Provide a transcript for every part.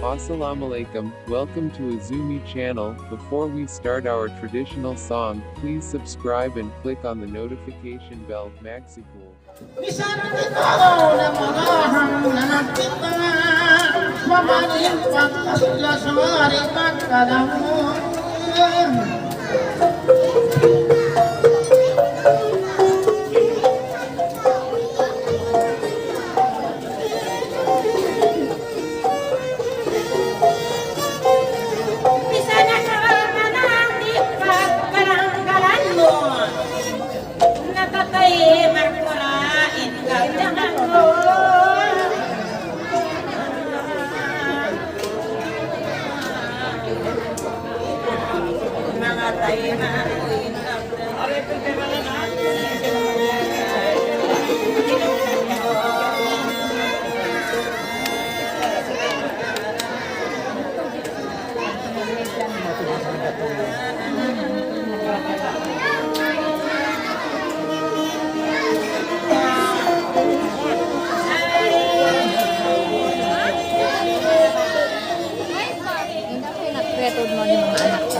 Assalamualaikum, welcome to Azumi channel. Before we start our traditional song, please subscribe and click on the notification bell. Maxipul. Nagpretod mo ng mga anak ko.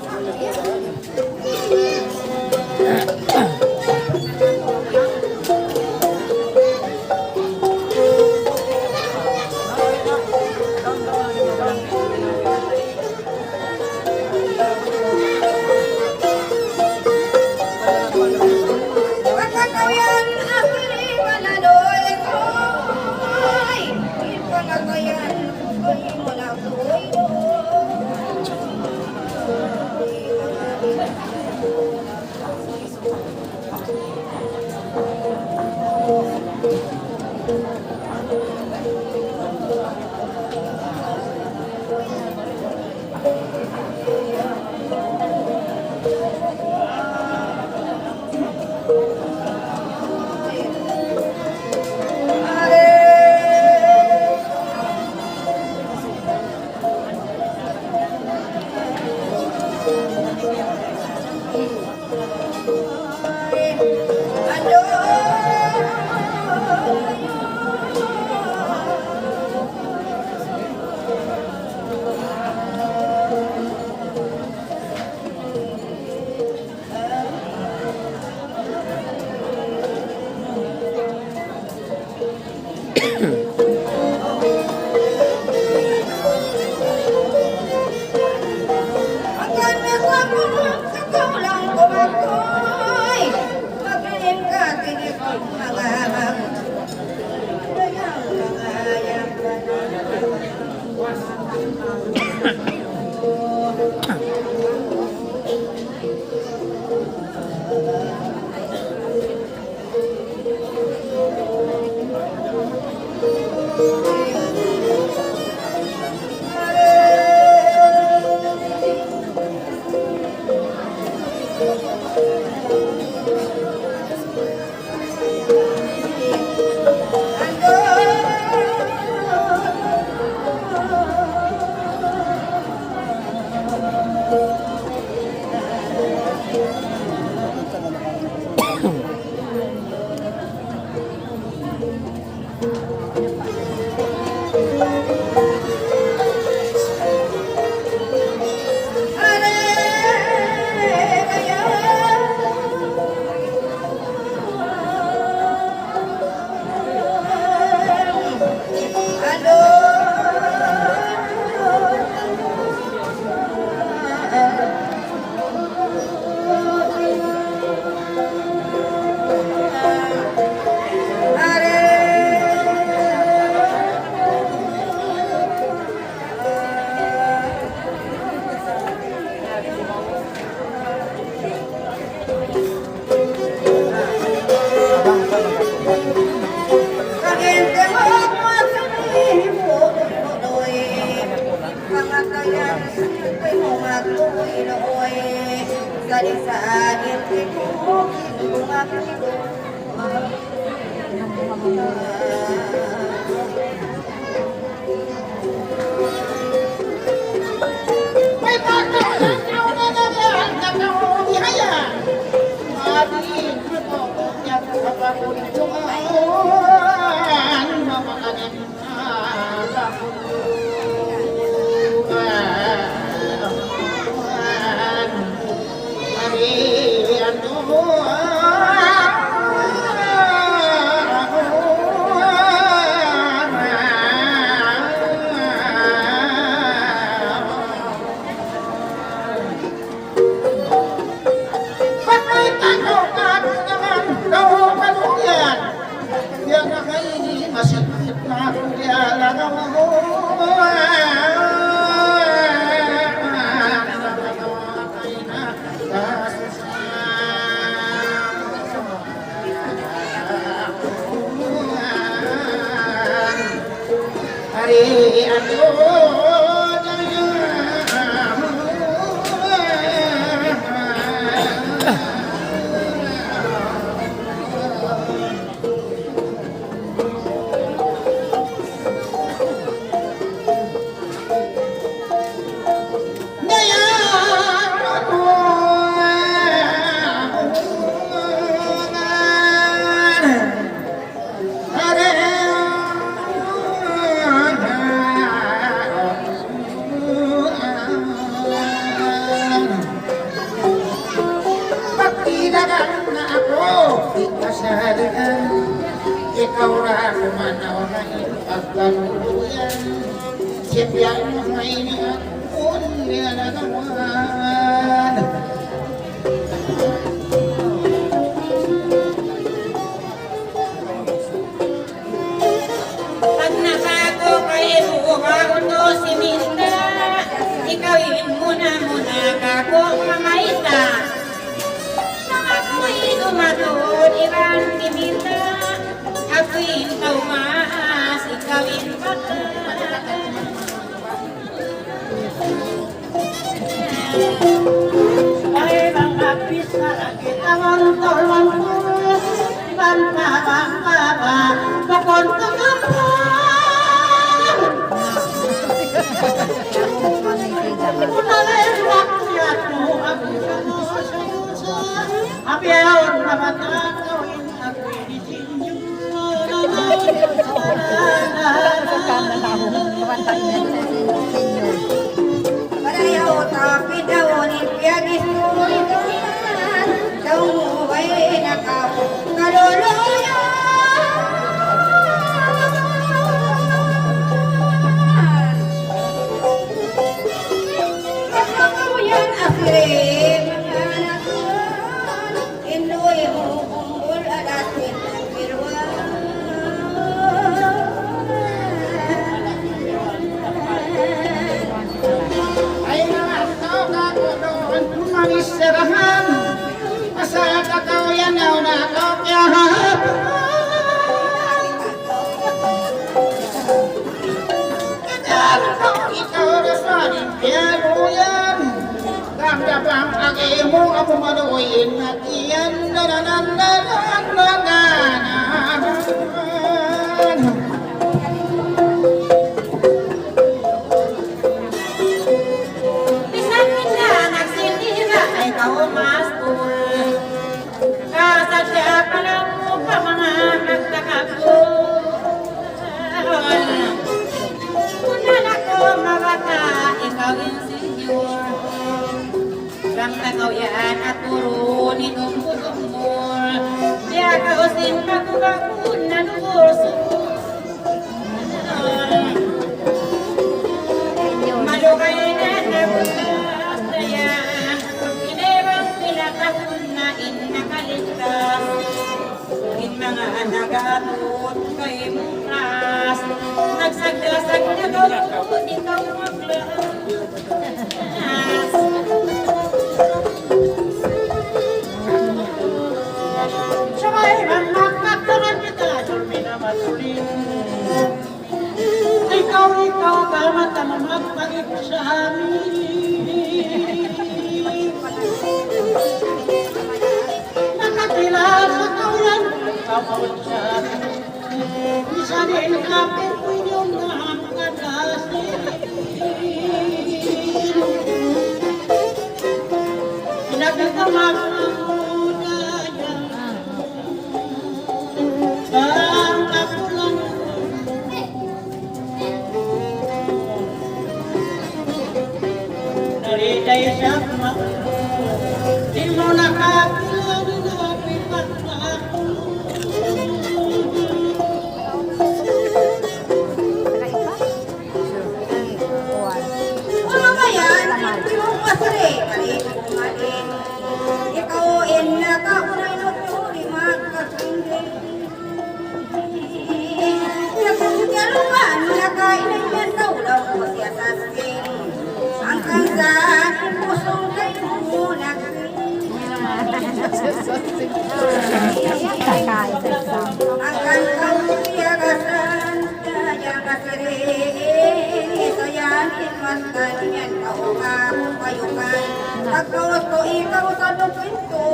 Hãy subscribe cho kênh Ghiền Mì Gõ để không bỏ lỡ kumanaw na ipagkaluyan siyang may niakon nilalagawan. Pag nakato kay buha uto si Minda, ikawin muna kako mamaita. Ako'y tumatod iban ni Minda, ako'y taumaas, ikawin baka. Ay mga pisa lagi tawang tolong bangka bakon Parayaw tapi daw ni piyagis tuloy tulinan, daw mo ba'y nakaw kaluluyan. Kapag-uyan akre, mga nakuhan, indoy mo kumbol alasin ng pirwan. ay mga tao kakuloan mangisirahan asa kakawayan na nakakyahan. Ikaw rasanin piyaluyan damdabang agi mo ako maluin at iyan nananananananan. Bisan minda nagsilira ay kaumastul, kasadya pa lang mo pa mga nagtakapul. Kunan ako mabata, ikaw yung senyor. Kang tagawyan at turo ni Tumur. Biya kausin magugakun na lurso. Malukay na nabukas na yan. Inebang pinakahun na inakaligtas. In mga nagatut kay mukras. Nagsagdasag na gawin ikaw maglas. Sabay magkakaroon kita Jolmina Matulin. Ikaw kamata magpagit sa amin. Nakatila sa kaulan kamawad sa amin. Isa din kapit ko yung nakakadasin. Pinagkakamag ang udaya ang kapulan. Nariday siya di mo nakapilan na pipat na ako. Ano ba yan? Hindi mo pasari. Mali. Ikaw na ka unay nuturi magkasindi. Nagkakutialuan na kainay yan daw daw ko siya sasing. Ang kansan, pusong kayo mo ang kankaw siya kasan, kaya kasirin. Sayanin mas kanyan kao ka mong kayukan. Pagkawas ko ikaw sa dokwento.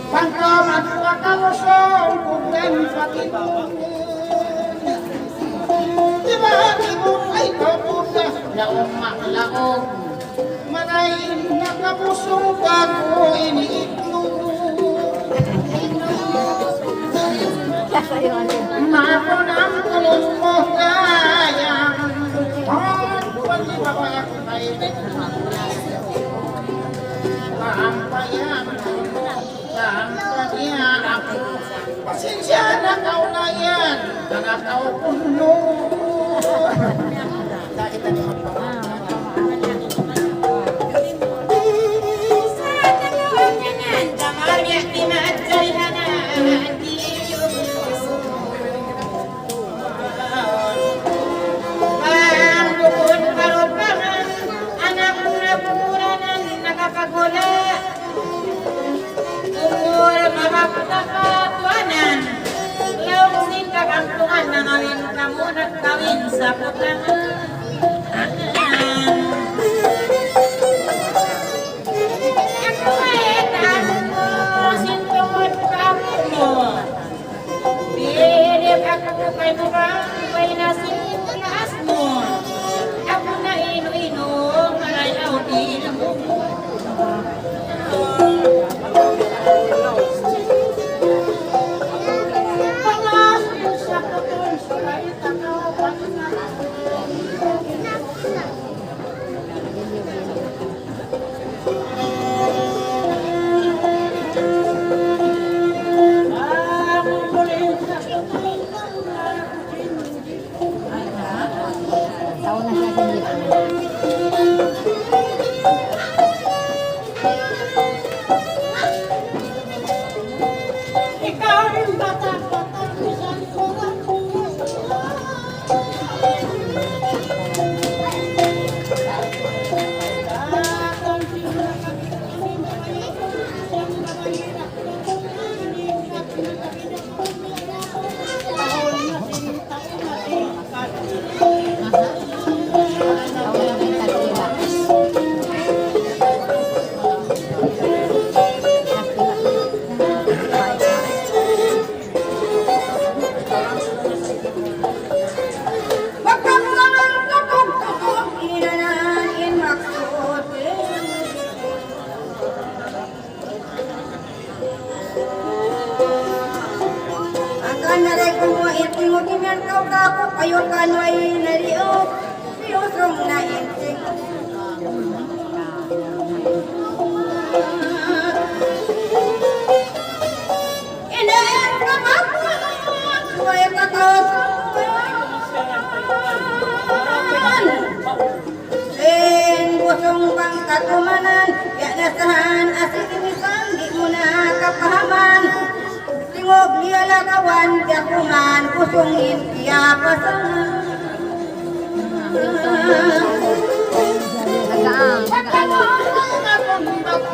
Pangkaman sa kalusong kung patibawang. Diba mo ay kaputa na umaklaog. Manayin na kapusong bago iniitlog. Mako ng tulong mo kayang pagpalibawag ay Sinsya na kaulayan, nakakaw puno. Kawin sa putangan. Ako ay tahan mo, sintungan kawin mo. Bilip ako kay mukang may nasimulas mo. Ako na ino-ino, maray audin mo. Taon na siya hindi. Ikaw rin bata-bata, isang kurang ayo kanway nariok, piusong na inting. Inayan ka bakit, suway katasan. Sen busong bang katumanan, ya nasahan asik imisan, di mo na kapahaman. Tingog liya lagawan, jakuman, kusungin tiya pasangan.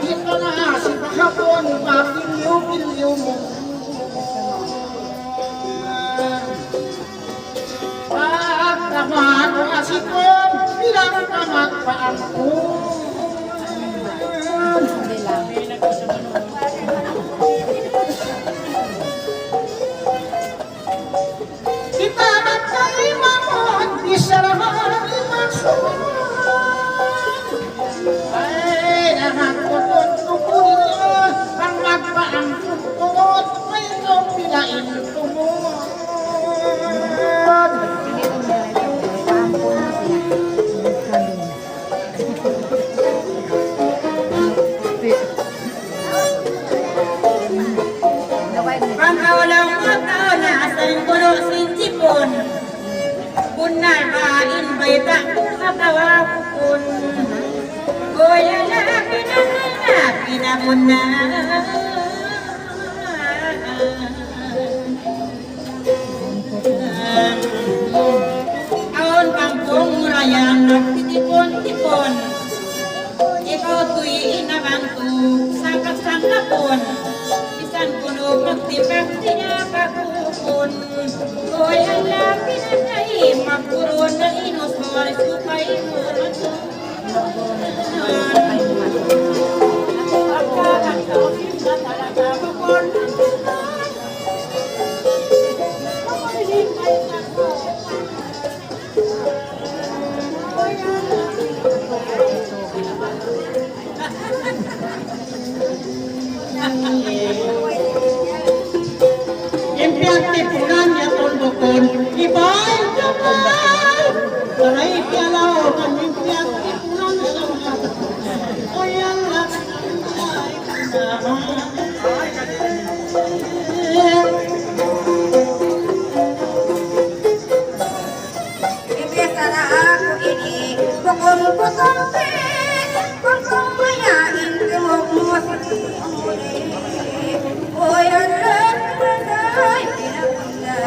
dito na si Bakapon, mapiliw-piliw mo. Pagkaman ang asikon, bilang kamat paangko. Kita magkalima mo, di sarahan limang suwan. Ay, nakakotod tukunin ang magpaangkot ko't may pilain tumod. Pangkawalang mata na asang kulo sinjipon. Bunar kain baita katawa pukun. Goya laki na pinamuna. Aon kampung rayang nagtitipon-tipon. Ikaw tu'y inabantu sa kasangkapon. Bisan kuno magtipakti na kakupon. Goya laki na magpuron na inosor supay mo. Impiang tipunan niya tundukon, iba'y jaman. Taray pialaw, ang impiang tipunan sa mga. O yan lang ay pagkampik, pagkamayain, timog mo sa muli. Oy, alam na ay pinakunda.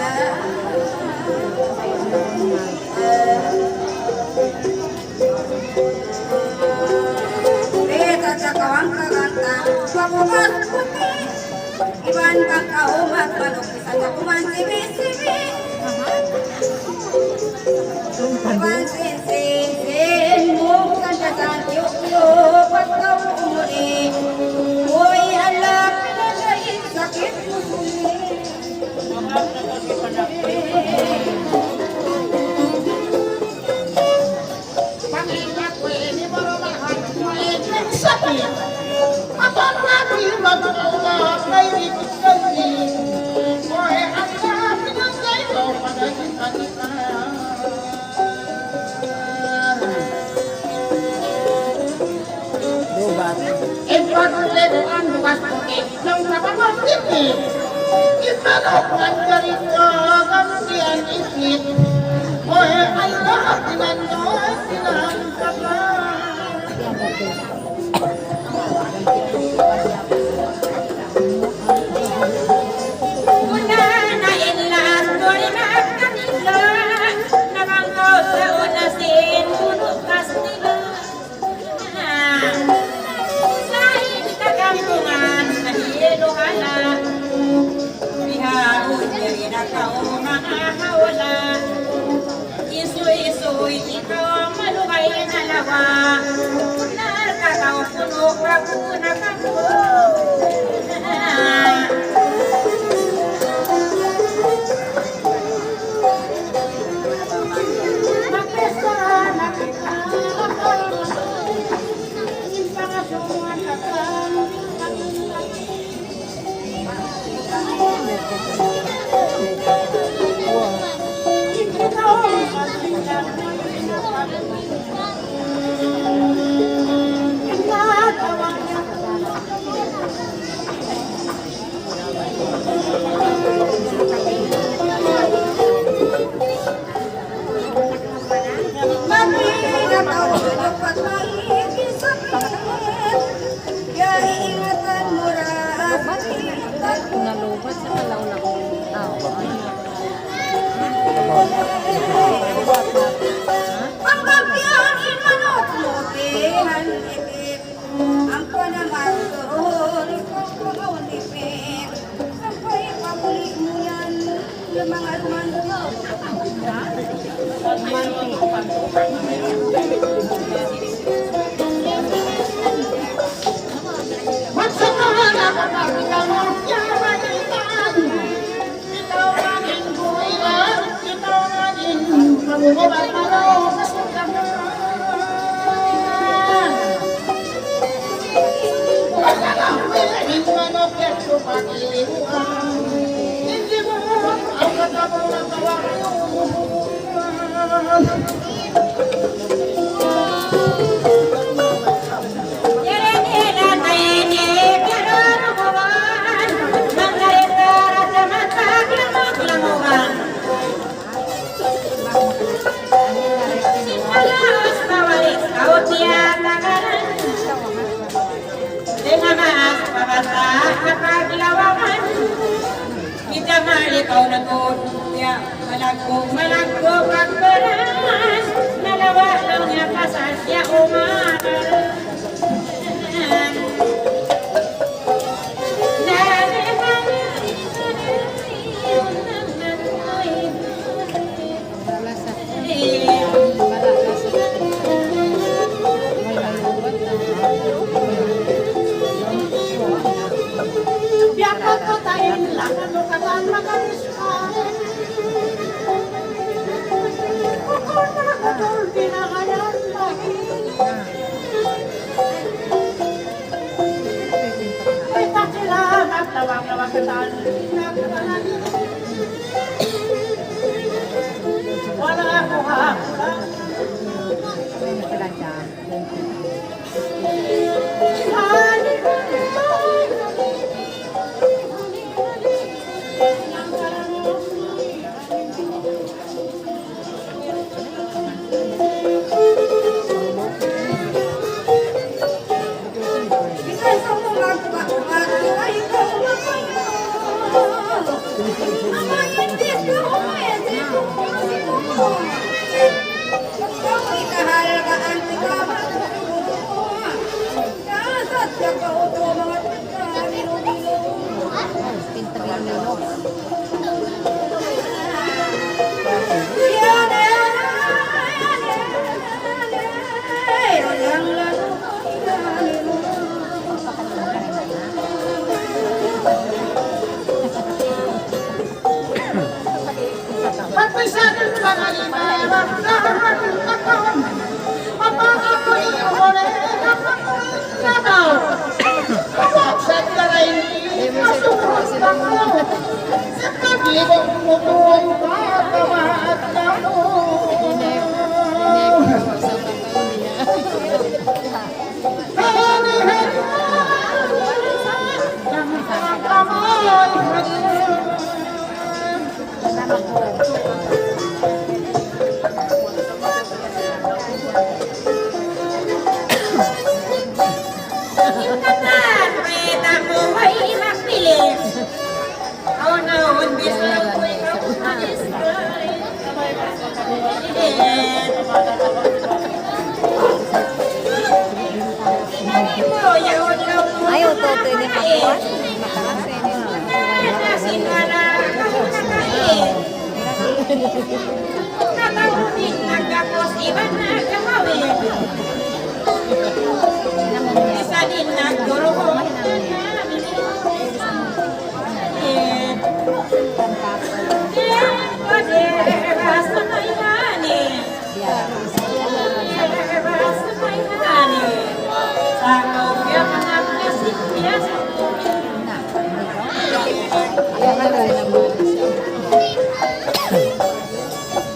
Beta sa kawang kaganta, pabukas puti. Iban kang kaumat, panukisan sa kuman sibi-sibi. Iban sin-sin-sin, buksan ka sa tiyok-tiyok, at kau umuli. Uy, alam na dahil sakit mo suli. Pangingat ko ini marumahan maliit ng sakit. At ang aking magkaulat na ikot kasi. Oy, ang lahat ng kayo pagkakita-kita. Ipagulero ang bukas puti ng napamagtiti. Itanok ang garito ang siyan isip. Oy, ang lahat tinanong sinangkapan. Una na ilan, doon na kanila, nabanggaw sa unasin, puno Kastila. Sa itagampungan, nahiluhala, biharun diri na kao mga hawala. Isu-isu'y ikaw ang malugay na lawa, nakakaw puno ka kuna ka mo. Nalubat sa kalaw na ko. Ang babiyahin manot mo, tihan ipip. Ang panamang doon, ikaw pag-aunipip. Sampay pabuli mo yan, yung mga rumando. Magsamahan ako ng piyamanitan. Ikaw maging buwilan, ikaw maging pangungabang araw sa sutahan. Pagkakawin manok at supagiliwan. Hindi mo ang katabo ng kawakiyon. Ikaw na tuya, malagkog at beras, nalawa lang niya pasasya umaral. Biarkan kota ini lang ano kapan makariskan. Kung nakakatulog, pinakayan lagi. Ingatan, preta mo ay magpilit. Ako naon, bislang ko ikaw alis kay. Pinagi mo, yaon lang mo. Ayaw to ni Pagkuan. Makalasa ni Nanasin na lang ako nakain. Natamunin, nagkakos, iba na kamawin. Isa din nagduro ko.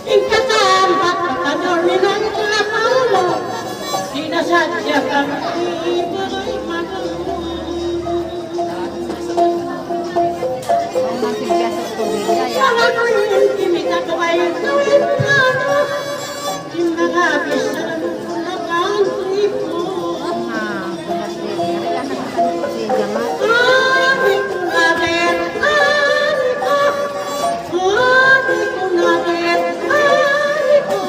Ingkatan, pagkakanorin ang kinapaulo, sinasadya kang ituloy mga tuwing kimikataway tuwing plano, inagabis na nagulakan triko. Ani ko na rin, ani ko. Ani ko na rin, ani ko.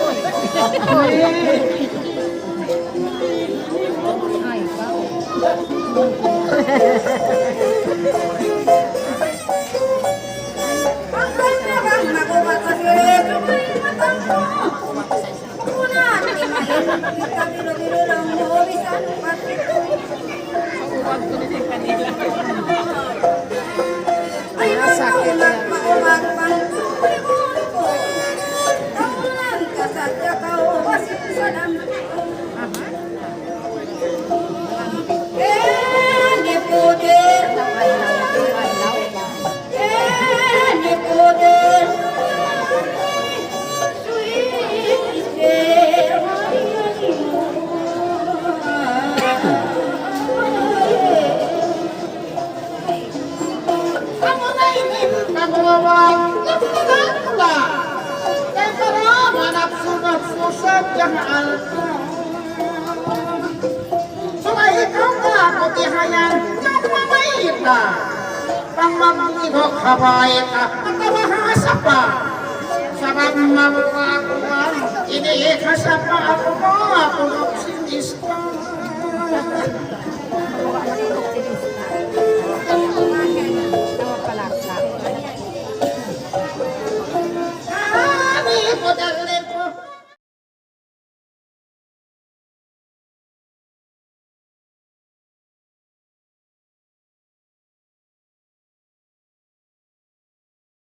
Ang ganda bang nakuha sa sireto kay matangko. Una, di mahirap kita bilo-bilo lang mo, bisan patito. Ay, masakit maumag pang tuwibon ko. Taulan ka sa tiyakaw, wasin sa dampo. Ni poder, ni poder, Ako na inin pagwawag ng pinakula. Kay para manapso-napso sa diyang alto. So ay ikaw nga putihayan ng mamayita. Pang mamulihok habay ka at kamahasa pa. Sarap mamukakuan, iniikasa pa ako mo, ako sinis ka.